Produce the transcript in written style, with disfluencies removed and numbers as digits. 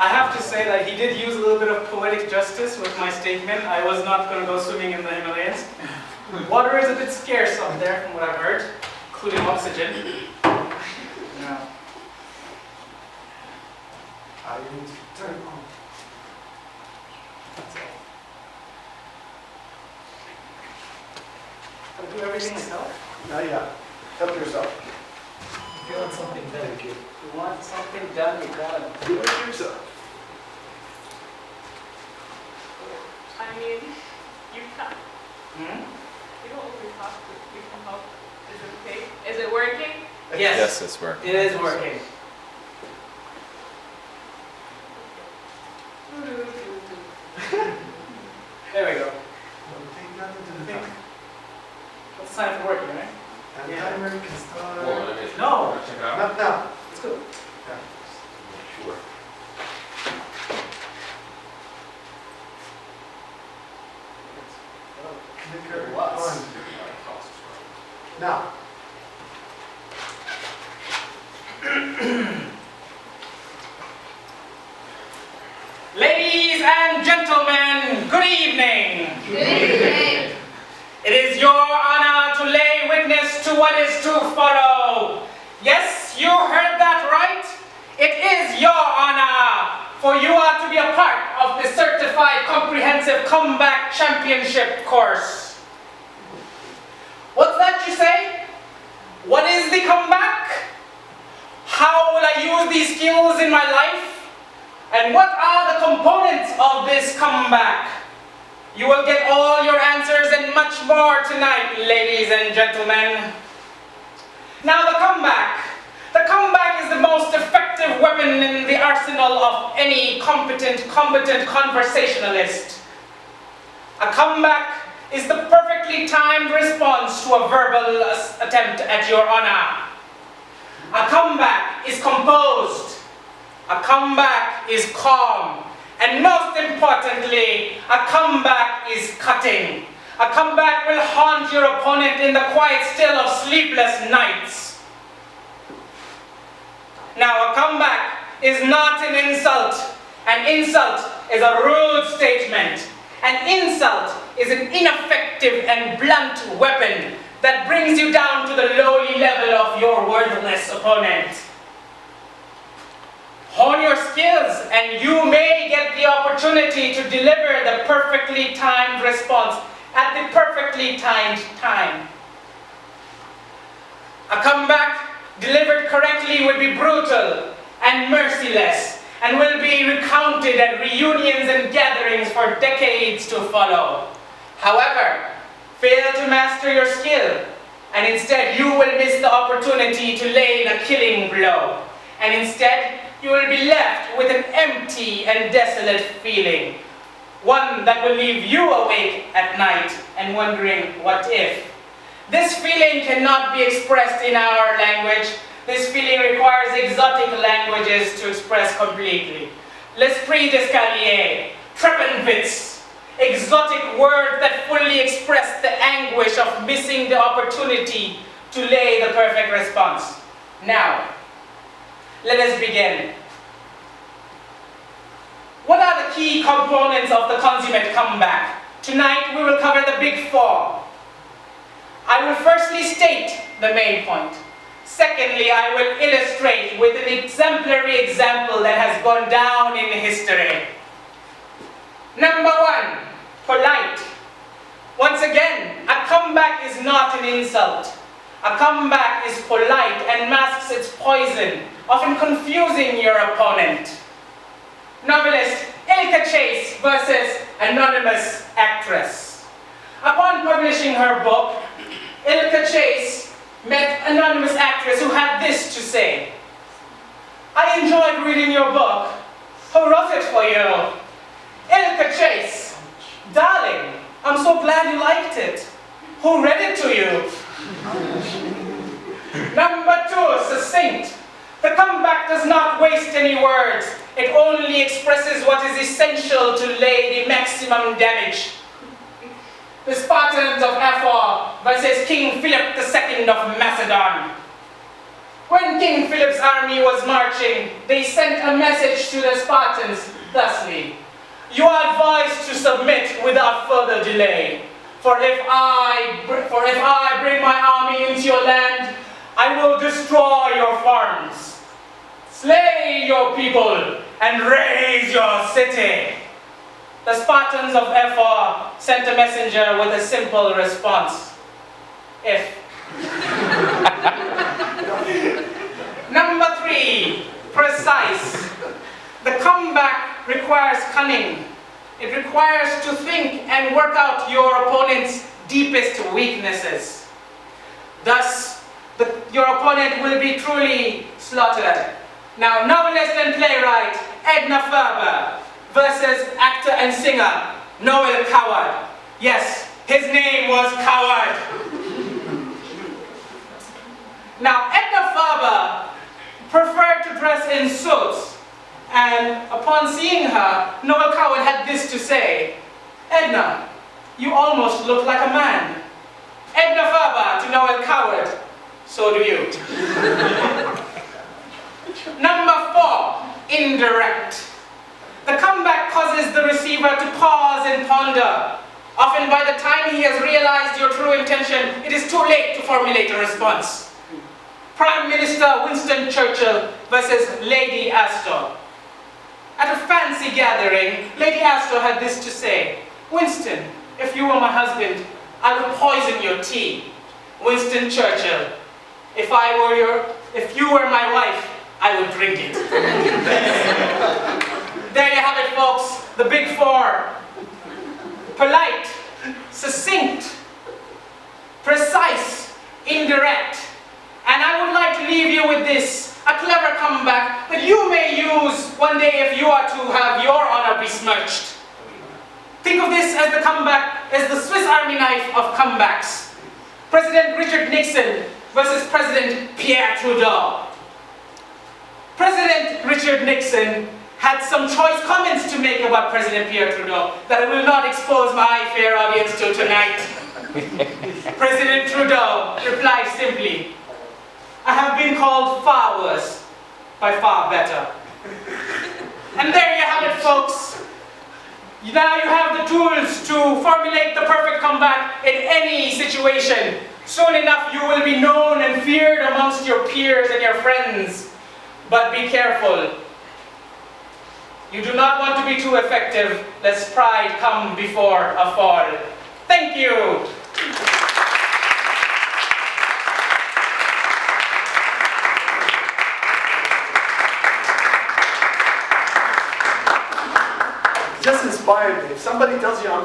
I have to say that he did use a little bit of poetic justice with my statement. I was not going to go swimming in the Himalayas. Water is a bit scarce up there from what I've heard, including oxygen. Yeah. I need to turn on. That's it. Gotta do everything myself. Yeah. Help yourself. If you want something done, Thank you. If you want something done, you gotta Do it yourself. I mean, you can. Hmm? You don't always have to. You can help. Is it okay? Is it working? Yes. Yes, it's working. It is working. There we go. Don't take nothing to the time. That's the sign for working, right? And Yeah. timer can start. No. check it out. Not now. Let's go. Sure. Clicker It was. on. Now. Ladies and gentlemen, good evening. Good evening. It is your honor to lay witness to what is to follow. Yes, you heard that right. It is your honor, for you are to be a part of the Certified Comprehensive Comeback Championship course. What's that you say? What is the comeback? How will I use these skills in my life? And what are the components of this comeback? You will get all your answers and much more tonight, ladies and gentlemen. Now the comeback. The comeback is the most effective weapon in the arsenal of any competent conversationalist. A comeback is the perfectly timed response to a verbal attempt at your honor. A comeback is composed. A comeback is calm. And most importantly, a comeback is cutting. A comeback will haunt your opponent in the quiet still of sleepless nights. Now, a comeback is not an insult. An insult is a rude statement. An insult is an ineffective and blunt weapon that brings you down to the lowly level of your worthless opponent. Hone your skills and you may get the opportunity to deliver the perfectly timed response at the perfectly timed time. A comeback delivered correctly will be brutal and merciless and will be recounted at reunions and gatherings for decades to follow. However, fail to master your skill and instead you will miss the opportunity to lay the killing blow. And instead, you will be left with an empty and desolate feeling. One that will leave you awake at night and wondering what if. This feeling cannot be expressed in our language. This feeling requires exotic languages to express completely. L'esprit d'escalier, Treppenwitz, exotic words that fully express the anguish of missing the opportunity to lay the perfect response. Now, let us begin. What are the key components of the consummate comeback? Tonight we will cover the big four. I will firstly state the main point. Secondly, I will illustrate with an exemplary example that has gone down in history. Number one, polite. Once again, a comeback is not an insult. A comeback is polite and masks its poison, often confusing your opponent. Novelist Ilka Chase versus anonymous actress. Upon publishing her book, Ilka Chase met an anonymous actress who had this to say. I enjoyed reading your book. Who wrote it for you? Ilka Chase. Darling, I'm so glad you liked it. Who read it to you? Number two, succinct. The comeback does not waste any words. It only expresses what is essential to lay the maximum damage. The Spartans of Aphor versus King Philip II of Macedon. When King Philip's army was marching, they sent a message to the Spartans thusly: "You are advised to submit without further delay. For if I bring my army into your land, I will destroy your farms, slay your people, and raise your city." The Spartans of Epha sent a messenger with a simple response: "If." Number 3, precise. The comeback requires cunning. It requires to think and work out your opponent's deepest weaknesses. Thus, your opponent will be truly slaughtered. Now, novelist and playwright Edna Ferber versus actor and singer Noel Coward. Yes, his name was Coward. Now, Edna Ferber preferred to dress in suits, and upon seeing her, Noel Coward had this to say: "Edna, you almost look like a man." Edna Ferber to Noel Coward: "So do you." Number 4, indirect. The comeback causes the receiver to pause and ponder. Often by the time he has realized your true intention, it is too late to formulate a response. Prime Minister Winston Churchill versus Lady Astor. At a fancy gathering, Lady Astor had this to say: "Winston, if you were my husband, I would poison your tea." Winston Churchill: if you were my wife, I would drink it." There you have it, folks, the big 4. Polite, succinct, precise, indirect. And I would like to leave you with this, a clever comeback that you may use one day if you are to have your honor besmirched. Think of this as the comeback, as the Swiss Army knife of comebacks. President Richard Nixon versus President Pierre Trudeau. President Richard Nixon had some choice comments to make about President Pierre Trudeau that I will not expose my fair audience to tonight. President Trudeau replied simply: "I have been called far worse, by far better." And there you have it, folks. Now you have the tools to formulate the perfect comeback in any situation. Soon enough you will be known and feared amongst your peers and your friends. But be careful. You do not want to be too effective, lest pride come before a fall. Thank you. Just inspired me. If somebody tells you I'm